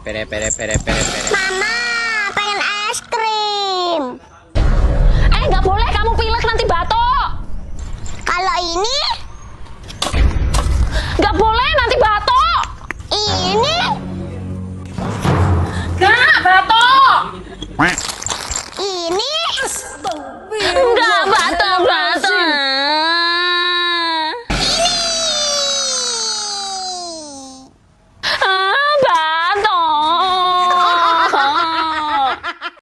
Pere pere pere pere pere. Mama, pengen es krim. Nggak boleh kamu pilek nanti batuk.